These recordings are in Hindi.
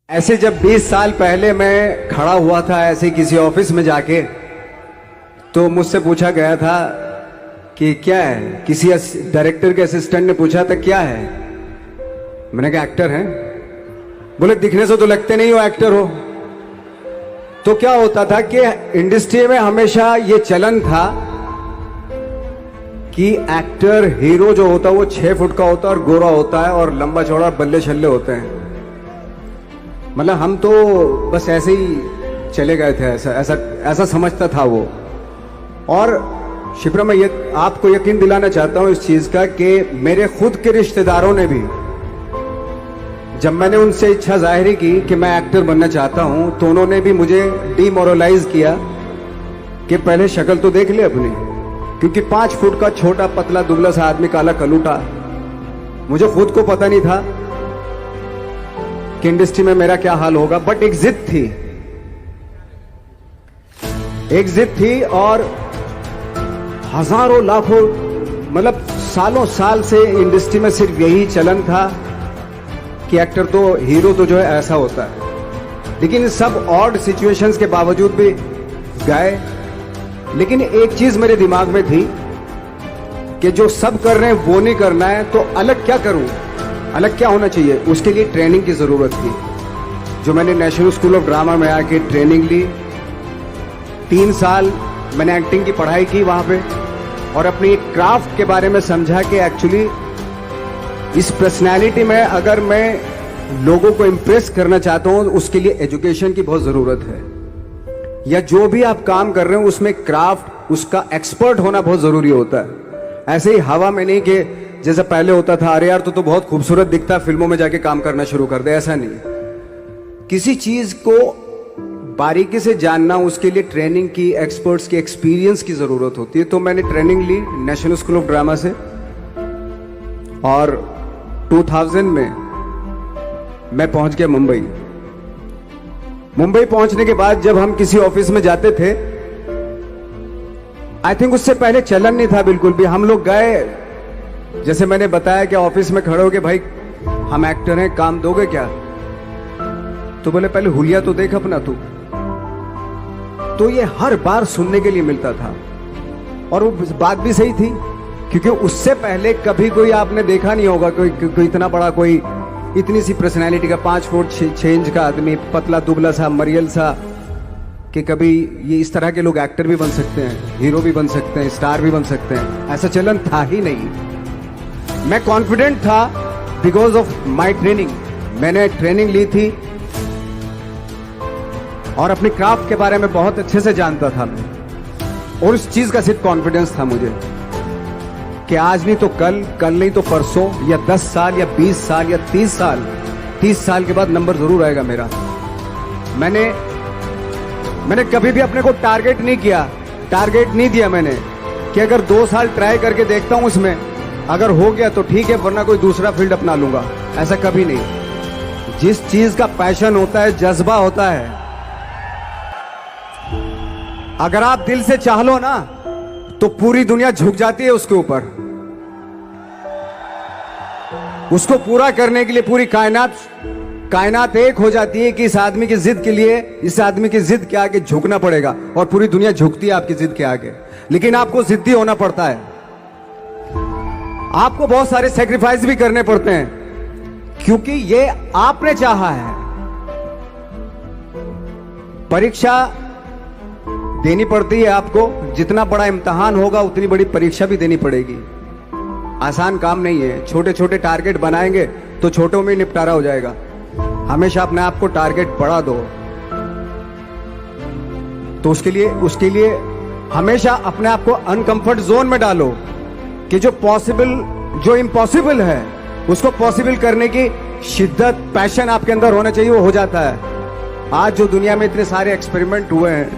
ऐसे जब 20 साल पहले मैं खड़ा हुआ था ऐसे किसी ऑफिस में जाके, तो मुझसे पूछा गया था कि क्या है। किसी डायरेक्टर के असिस्टेंट ने पूछा था क्या है। मैंने कहा एक्टर हैं। बोले दिखने से तो लगते नहीं हो एक्टर हो। तो क्या होता था कि इंडस्ट्री में हमेशा ये चलन था कि एक्टर हीरो जो होता है वो 6 फुट का होता है और गोरा होता है और लंबा चौड़ा बल्ले छल्ले होते हैं। मतलब हम तो बस ऐसे ही चले गए थे, ऐसा ऐसा ऐसा समझता था वो। और शिप्रा, मैं आपको यकीन दिलाना चाहता हूं इस चीज का कि मेरे खुद के रिश्तेदारों ने भी, जब मैंने उनसे इच्छा जाहिर की कि मैं एक्टर बनना चाहता हूं, तो उन्होंने भी मुझे डीमोरलाइज किया कि पहले शक्ल तो देख ले अपनी, क्योंकि 5 फुट का छोटा पतला दुबला सा आदमी, काला कलूटा। मुझे खुद को पता नहीं था कि इंडस्ट्री में मेरा क्या हाल होगा, बट एक जिद थी, एक जिद थी। और हजारों लाखों, मतलब सालों साल से इंडस्ट्री में सिर्फ यही चलन था कि एक्टर तो, हीरो तो जो है ऐसा होता है। लेकिन इन सब ऑड सिचुएशंस के बावजूद भी गए। लेकिन एक चीज मेरे दिमाग में थी कि जो सब कर रहे हैं वो नहीं करना है, तो अलग क्या करूं, अलग क्या होना चाहिए। उसके लिए ट्रेनिंग की जरूरत थी, जो मैंने नेशनल स्कूल ऑफ ड्रामा में आके ट्रेनिंग ली। 3 साल मैंने एक्टिंग की पढ़ाई की वहां पे, और अपनी एक क्राफ्ट के बारे में समझा कि एक्चुअली इस पर्सनैलिटी में अगर मैं लोगों को इंप्रेस करना चाहता हूं, उसके लिए एजुकेशन की बहुत जरूरत है। या जो भी आप काम कर रहे हो उसमें क्राफ्ट, उसका एक्सपर्ट होना बहुत जरूरी होता है। ऐसे ही हवा में नहीं कि जैसे पहले होता था, अरे यार तो बहुत खूबसूरत दिखता, फिल्मों में जाके काम करना शुरू कर दे, ऐसा नहीं। किसी चीज को बारीकी से जानना, उसके लिए ट्रेनिंग की, एक्सपर्ट्स की, एक्सपीरियंस की जरूरत होती है। तो मैंने ट्रेनिंग ली नेशनल स्कूल ऑफ ड्रामा से, और 2000 में मैं पहुंच गया मुंबई। मुंबई पहुंचने के बाद जब हम किसी ऑफिस में जाते थे, आई थिंक उससे पहले चलन नहीं था बिल्कुल भी। हम लोग गए, जैसे मैंने बताया कि ऑफिस में खड़े हो के, भाई हम एक्टर हैं, काम दोगे क्या। तो बोले पहले हुलिया तो देख अपना तू। तो ये हर बार सुनने के लिए मिलता था, और वो बात भी सही थी, क्योंकि उससे पहले कभी कोई आपने देखा नहीं होगा कोई इतना बड़ा, कोई इतनी सी पर्सनैलिटी का 5 फुट 6 इंच का आदमी, पतला दुबला सा, मरियल सा, कि कभी ये इस तरह के लोग एक्टर भी बन सकते हैं, हीरो भी बन सकते हैं, स्टार भी बन सकते हैं। ऐसा चलन था ही नहीं। मैं कॉन्फिडेंट था बिकॉज ऑफ माई ट्रेनिंग। मैंने ट्रेनिंग ली थी और अपनी क्राफ्ट के बारे में बहुत अच्छे से जानता था मैं, और उस चीज का सिर्फ कॉन्फिडेंस था मुझे कि आज नहीं तो कल, कल नहीं तो परसों, या 10 साल या 20 साल या 30 साल के बाद नंबर जरूर आएगा मेरा। मैंने कभी भी अपने को टारगेट नहीं किया, टारगेट नहीं दिया मैंने कि अगर 2 साल ट्राई करके देखता हूं, उसमें अगर हो गया तो ठीक है, वरना कोई दूसरा फील्ड अपना लूंगा। ऐसा कभी नहीं। जिस चीज का पैशन होता है, जज्बा होता है, अगर आप दिल से चाह लो ना, तो पूरी दुनिया झुक जाती है उसके ऊपर। उसको पूरा करने के लिए पूरी कायनात एक हो जाती है कि इस आदमी की जिद के लिए, इस आदमी की जिद के आगे झुकना पड़ेगा, और पूरी दुनिया झुकती है आपकी जिद के आगे। लेकिन आपको जिद्दी होना पड़ता है, आपको बहुत सारे सेक्रीफाइस भी करने पड़ते हैं, क्योंकि ये आपने चाहा है। परीक्षा देनी पड़ती है आपको, जितना बड़ा इम्तिहान होगा उतनी बड़ी परीक्षा भी देनी पड़ेगी। आसान काम नहीं है। छोटे छोटे टारगेट बनाएंगे तो छोटों में निपटारा हो जाएगा। हमेशा अपने आप को टारगेट बढ़ा दो। तो उसके लिए हमेशा अपने आप को अनकंफर्ट जोन में डालो, कि जो इम्पॉसिबल है उसको पॉसिबल करने की शिद्दत, पैशन आपके अंदर होना चाहिए, वो हो जाता है। आज जो दुनिया में इतने सारे एक्सपेरिमेंट हुए हैं,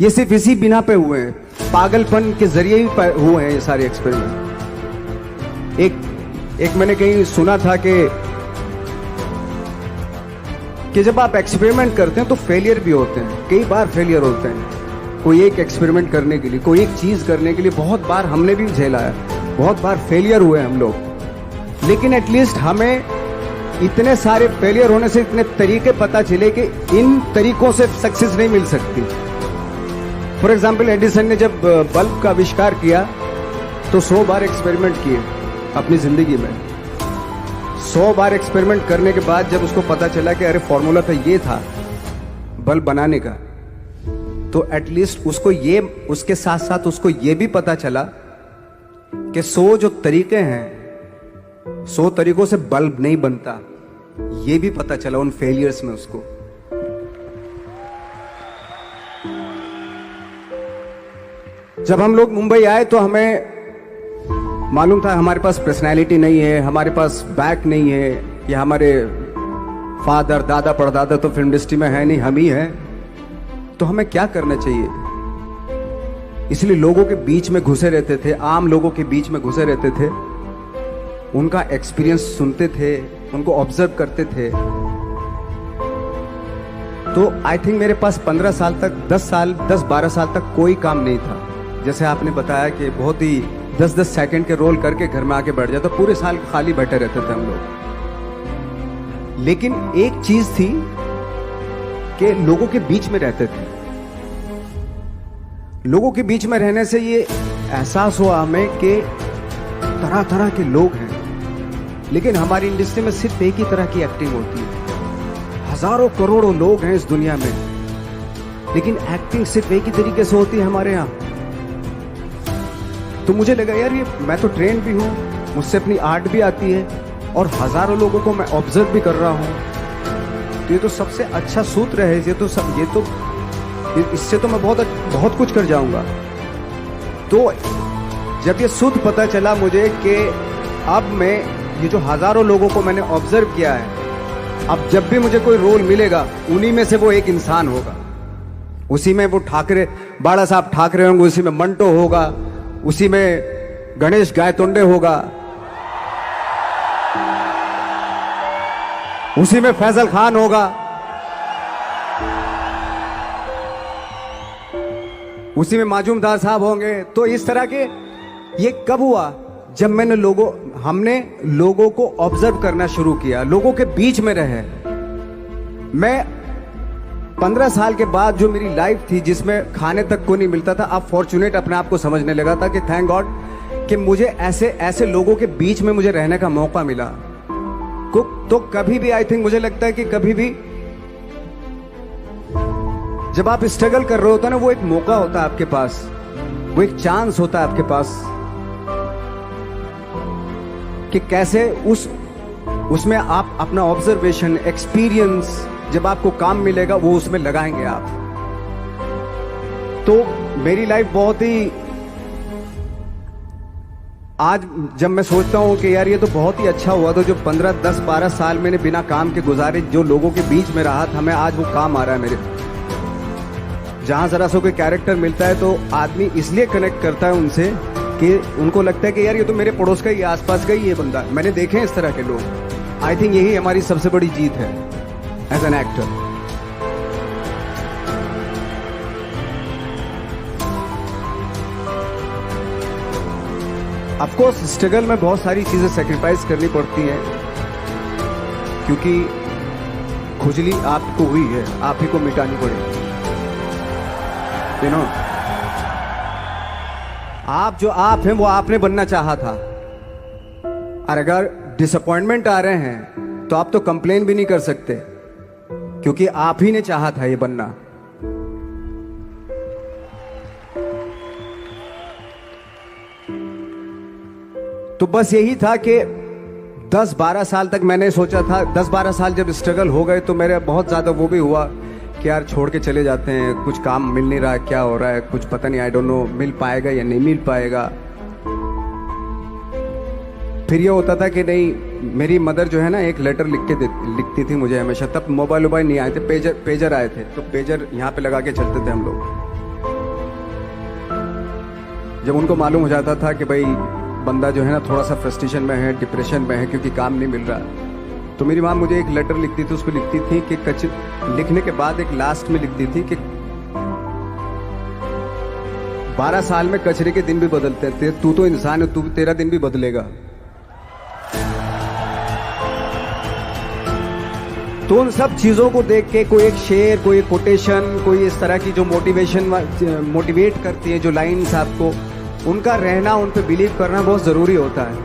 ये सिर्फ इसी बिना पे हुए हैं, पागलपन के जरिए ही हुए हैं ये सारे एक्सपेरिमेंट। एक मैंने कहीं सुना था कि जब आप एक्सपेरिमेंट करते हैं तो फेलियर भी होते हैं, कई बार फेलियर होते हैं। कोई एक एक्सपेरिमेंट करने के लिए, कोई एक चीज करने के लिए बहुत बार हमने भी झेला है, बहुत बार फेलियर हुए हम लोग। लेकिन एटलीस्ट हमें इतने सारे फेलियर होने से इतने तरीके पता चले कि इन तरीकों से सक्सेस नहीं मिल सकती। फॉर एग्जाम्पल, एडिसन ने जब बल्ब का आविष्कार किया तो 100 बार एक्सपेरिमेंट किए अपनी जिंदगी में। 100 बार एक्सपेरिमेंट करने के बाद जब उसको पता चला कि अरे फॉर्मूला तो ये था बल्ब बनाने का, तो एटलीस्ट उसको ये, उसके साथ साथ उसको ये भी पता चला कि 100 जो तरीके हैं, 100 तरीकों से बल्ब नहीं बनता, ये भी पता चला उन फेलियर्स में उसको। जब हम लोग मुंबई आए तो हमें मालूम था हमारे पास पर्सनैलिटी नहीं है, हमारे पास बैक नहीं है, या हमारे फादर दादा परदादा तो फिल्म इंडस्ट्री में है नहीं, हम ही हैं, तो हमें क्या करना चाहिए। इसलिए लोगों के बीच में घुसे रहते थे, आम लोगों के बीच में घुसे रहते थे, उनका एक्सपीरियंस सुनते थे, उनको ऑब्जर्व करते थे। तो आई थिंक मेरे पास 15 साल तक, 10-12 साल तक कोई काम नहीं था। जैसे आपने बताया कि बहुत ही 10-10 सेकंड के रोल करके घर में आके बैठ जाता, पूरे साल खाली बैठे रहते थे हम लोग। लेकिन एक चीज थी कि लोगों के बीच में रहते थे। लोगों के बीच में रहने से ये एहसास हुआ हमें कि तरह तरह के लोग हैं, लेकिन हमारी इंडस्ट्री में सिर्फ एक ही तरह की एक्टिंग होती है। हजारों करोड़ों लोग हैं इस दुनिया में, लेकिन एक्टिंग सिर्फ एक ही तरीके से होती है हमारे यहां। तो मुझे लगा यार, ये मैं तो ट्रेन भी हूं, मुझसे अपनी आर्ट भी आती है, और हजारों लोगों को मैं ऑब्जर्व भी कर रहा हूं। तो ये तो सबसे अच्छा सूत्र है। इससे तो मैं बहुत कुछ कर जाऊंगा। तो जब ये सूत्र पता चला मुझे कि अब मैं ये जो हजारों लोगों को मैंने ऑब्जर्व किया है, अब जब भी मुझे कोई रोल मिलेगा उन्हीं में से वो एक इंसान होगा। उसी में वो ठाकरे, बाला साहब ठाकरे होंगे, उसी में मंटो होगा, उसी में गणेश गायतोंडे होगा, उसी में फैजल खान होगा, उसी में माजूमदार साहब होंगे। तो इस तरह के, ये कब हुआ? जब हमने लोगों को ऑब्जर्व करना शुरू किया, लोगों के बीच में रहे। मैं 15 साल के बाद जो मेरी लाइफ थी जिसमें खाने तक को नहीं मिलता था, अब फॉर्चुनेट अपने आप को समझने लगा था कि थैंक गॉड कि मुझे ऐसे लोगों के बीच में मुझे रहने का मौका मिला। तो कभी भी आई थिंक मुझे लगता है कि कभी भी जब आप स्ट्रगल कर रहे होते ना, वो एक मौका होता है आपके पास, वो एक चांस होता है आपके पास कि कैसे उसमें आप अपना ऑब्जर्वेशन, एक्सपीरियंस, जब आपको काम मिलेगा वो उसमें लगाएंगे आप। तो मेरी लाइफ बहुत ही, आज जब मैं सोचता हूं कि यार ये तो बहुत ही अच्छा हुआ, तो जो 15, 10, 12 साल मैंने बिना काम के गुजारे, जो लोगों के बीच में रहा था मैं, आज वो काम आ रहा है मेरे। जहां जरा सा कोई कैरेक्टर मिलता है तो आदमी इसलिए कनेक्ट करता है उनसे कि उनको लगता है कि यार ये तो मेरे पड़ोस का ही, आसपास का ही ये बंदा। मैंने देखे हैं इस तरह के लोग। आई थिंक यही हमारी सबसे बड़ी जीत है as an actor. Of course struggle में बहुत सारी चीजें सेक्रीफाइस करनी पड़ती हैं, क्योंकि खुजली आपको हुई है, आप ही को मिटानी पड़ेगी। यू नो, आप जो आप हैं वो आपने बनना चाहा था, और अगर डिसअपॉइंटमेंट आ रहे हैं तो आप तो कंप्लेन भी नहीं कर सकते, क्योंकि आप ही ने चाहा था ये बनना। तो बस यही था कि 10-12 साल तक मैंने सोचा था, 10-12 साल जब स्ट्रगल हो गए तो मेरे बहुत ज़्यादा वो भी हुआ कि यार छोड़ के चले जाते हैं, कुछ काम मिल नहीं रहा है, क्या हो रहा है कुछ पता नहीं, आई डोंट नो मिल पाएगा या नहीं मिल पाएगा। फिर ये होता था कि नहीं, मेरी मदर जो है ना एक लेटर लिखती थी मुझे हमेशा। तब मोबाइल नहीं आए थे, पेजर आए थे, तो पेजर यहाँ पे लगा के चलते थे हम लोग। जब उनको मालूम हो जाता था कि भाई बंदा जो है ना थोड़ा सा फ्रस्ट्रेशन में है, डिप्रेशन में है क्योंकि काम नहीं मिल रहा, तो मेरी माँ मुझे एक लेटर लिखती थी। उसको लिखती थी कि लिखने के बाद एक लास्ट में लिखती थी कि 12 साल में कचरे के दिन भी बदलते थे, तू तो इंसान है, तू तेरा दिन भी बदलेगा। तो उन सब चीज़ों को देख के कोई एक शेर, कोई एक कोटेशन, कोई इस तरह की जो मोटिवेट करती है जो लाइंस आपको, उनका रहना, उन पे बिलीव करना बहुत ज़रूरी होता है,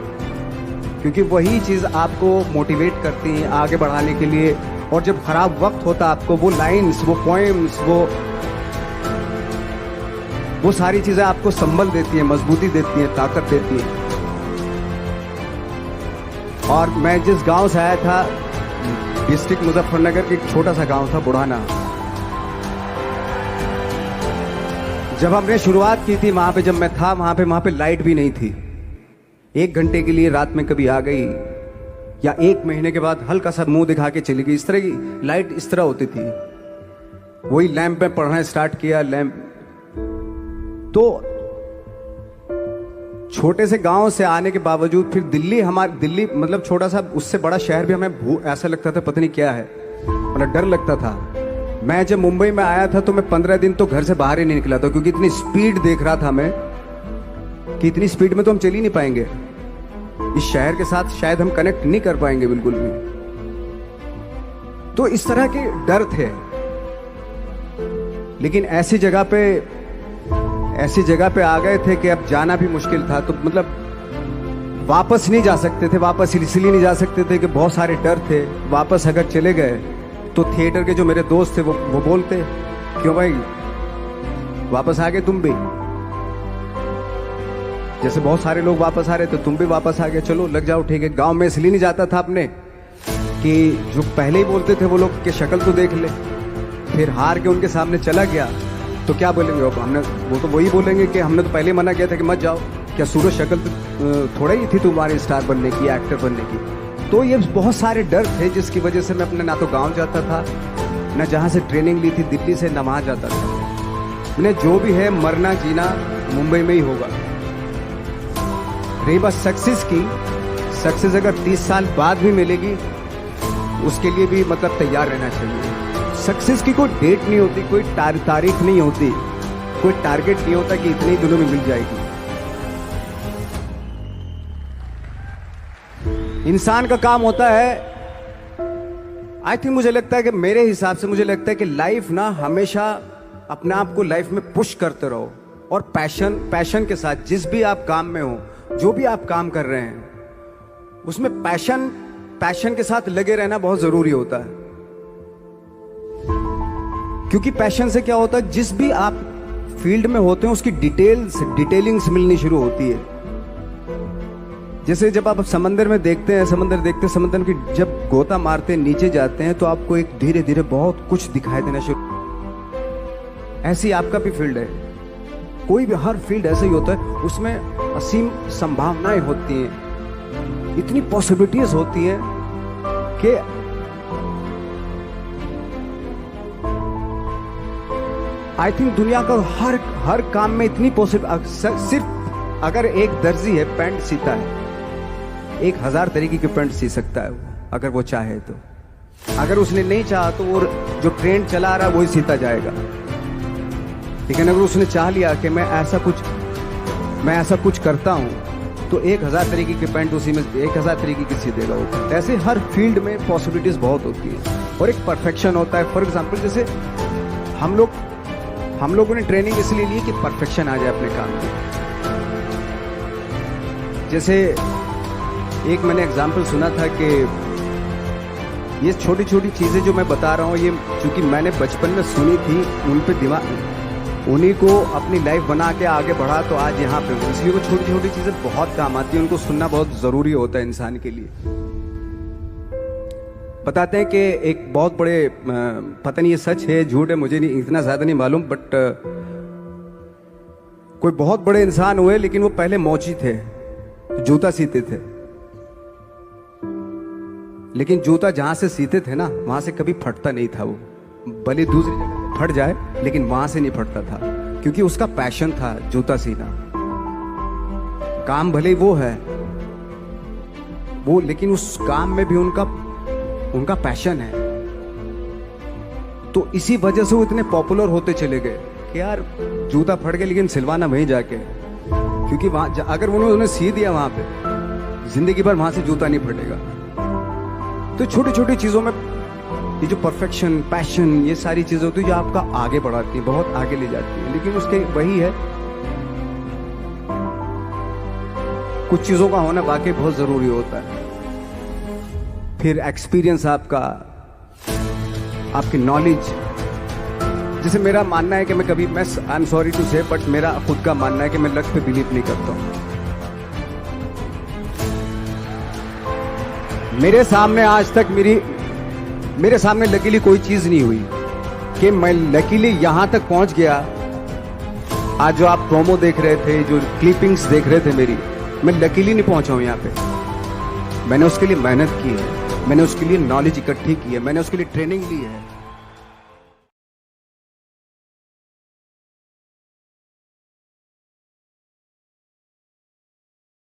क्योंकि वही चीज़ आपको मोटिवेट करती है आगे बढ़ाने के लिए। और जब खराब वक्त होता आपको वो लाइंस, वो पोएम्स, वो सारी चीज़ें आपको संबल देती हैं, मजबूती देती हैं, ताकत देती हैं। और मैं जिस गांव से आया था, डिस्ट्रिक्ट मुजफ्फरनगर के एक छोटा सा गांव था बुढ़ाना, जब हमने शुरुआत की थी वहां पे, जब मैं था वहां पे लाइट भी नहीं थी। 1 घंटे के लिए रात में कभी आ गई, या 1 महीने के बाद हल्का सा मुंह दिखा के चली गई। इस तरह की लाइट इस तरह होती थी। वही लैंप में पढ़ना स्टार्ट किया, लैंप। तो छोटे से गांव से आने के बावजूद फिर दिल्ली मतलब छोटा सा, उससे बड़ा शहर भी हमें ऐसा लगता था पता नहीं क्या है, मतलब डर लगता था। मैं जब मुंबई में आया था तो मैं 15 दिन तो घर से बाहर ही नहीं निकला था, क्योंकि इतनी स्पीड देख रहा था मैं कि इतनी स्पीड में तो हम चल ही नहीं पाएंगे, इस शहर के साथ शायद हम कनेक्ट नहीं कर पाएंगे बिल्कुल भी। तो इस तरह के डर थे। लेकिन ऐसी जगह पे आ गए थे कि अब जाना भी मुश्किल था। तो मतलब वापस नहीं जा सकते थे, वापस इसलिए नहीं जा सकते थे कि बहुत सारे डर थे। वापस अगर चले गए तो थिएटर के जो मेरे दोस्त थे वो बोलते, क्यों भाई वापस आ गए तुम भी, जैसे बहुत सारे लोग वापस आ रहे थे तुम भी वापस आ गए, चलो लग जाओ ठीक है। गांव में इसलिए नहीं जाता था अपने कि जो पहले ही बोलते थे वो लोग के शक्ल तो देख ले, फिर हार के उनके सामने चला गया तो क्या बोलेंगे वो तो वही बोलेंगे कि हमने तो पहले मना किया था कि मत जाओ, क्या सूरज शक्ल थोड़ा ही थी तुम्हारी स्टार बनने की, एक्टर बनने की। तो ये बहुत सारे डर थे जिसकी वजह से मैं अपने ना तो गांव जाता था, ना जहां से ट्रेनिंग ली थी दिल्ली से, ना वहां जाता था। मैंने जो भी है मरना जीना मुंबई में ही होगा। रही बात सक्सेस की, सक्सेस अगर 30 साल बाद भी मिलेगी उसके लिए भी मतलब तैयार रहना चाहिए। सक्सेस की कोई डेट नहीं होती, कोई तारीख नहीं होती, कोई टारगेट नहीं होता कि इतने ही दिनों में मिल जाएगी। इंसान का काम होता है, आई थिंक मुझे लगता है कि मेरे हिसाब से मुझे लगता है कि लाइफ ना हमेशा अपने आप को लाइफ में पुश करते रहो, और पैशन के साथ जिस भी आप काम में हो, जो भी आप काम कर रहे हैं उसमें पैशन के साथ लगे रहना बहुत जरूरी होता है। क्योंकि पैशन से क्या होता है, जिस भी आप फील्ड में होते हैं उसकी डिटेलिंग्स मिलनी शुरू होती है। जैसे जब आप समंदर में देखते हैं, समंदर की जब गोता मारते हैं, नीचे जाते हैं तो आपको एक धीरे धीरे बहुत कुछ दिखाई देना शुरू। ऐसी आपका भी फील्ड है, कोई भी हर फील्ड ऐसा ही होता है, उसमें असीम संभावनाएं होती हैं, इतनी पॉसिबिलिटीज होती हैं कि आई थिंक दुनिया का हर काम में इतनी पॉसिबल। सिर्फ अगर एक दर्जी है पैंट सीता है, 1000 तरीके की पैंट सी सकता है वो, अगर वो चाहे तो। अगर उसने नहीं चाहा तो वो जो ट्रेंड चला रहा है वही सीता जाएगा। लेकिन अगर उसने चाह लिया कि मैं ऐसा कुछ करता हूं तो 1000 तरीके की पैंट उसी में 1000 तरीके की सी देगा वो। ऐसे हर फील्ड में पॉसिबिलिटीज बहुत होती है और एक परफेक्शन होता है। फॉर एग्जाम्पल जैसे हम लोगों ने ट्रेनिंग इसलिए ली कि परफेक्शन आ जाए अपने काम में। जैसे एक मैंने एग्जाम्पल सुना था कि ये छोटी छोटी चीजें जो मैं बता रहा हूँ, ये चूंकि मैंने बचपन में सुनी थी, उन पे उन्हीं को अपनी लाइफ बना के आगे बढ़ा तो आज यहाँ पे हूँ। इसलिए वो छोटी छोटी चीजें बहुत काम आती है, उनको सुनना बहुत जरूरी होता है इंसान के लिए। बताते हैं कि एक बहुत बड़े, पता नहीं ये सच है झूठ है, मुझे नहीं इतना ज्यादा नहीं मालूम, बट कोई बहुत बड़े इंसान हुए, लेकिन वो पहले मोची थे, जूता सीते थे। लेकिन जूता जहां से सीते थे ना, वहां से कभी फटता नहीं था वो, भले दूसरी जगह फट जाए लेकिन वहां से नहीं फटता था, क्योंकि उसका पैशन था जूता सीना। काम भले वो है वो, लेकिन उस काम में भी उनका पैशन है। तो इसी वजह से वो इतने पॉपुलर होते चले गए कि यार जूता फट गया लेकिन सिलवाना वहीं जाके, क्योंकि वहां अगर उन्होंने सी दिया वहां पे, जिंदगी भर वहां से जूता नहीं फटेगा। तो छोटी छोटी चीजों में ये जो परफेक्शन, पैशन, ये सारी चीजें होती है जो आपका आगे बढ़ाती है, बहुत आगे ले जाती है। लेकिन उसके वही है, कुछ चीजों का होना वाकई बहुत जरूरी होता है। फिर एक्सपीरियंस आपका, आपकी नॉलेज। जैसे मेरा मानना है कि मैं कभी, मैं आई एम सॉरी टू से, बट मेरा खुद का मानना है कि मैं लक पे बिलीव नहीं करता हूं। मेरे सामने आज तक मेरे सामने लकीली कोई चीज नहीं हुई कि मैं लकीली यहां तक पहुंच गया। आज जो आप प्रोमो देख रहे थे, जो क्लिपिंग्स देख रहे थे मेरी, मैं लकीली नहीं पहुंचा हूं यहां पे। मैंने उसके लिए मेहनत की है, मैंने उसके लिए नॉलेज इकट्ठी की है, मैंने उसके लिए ट्रेनिंग ली है।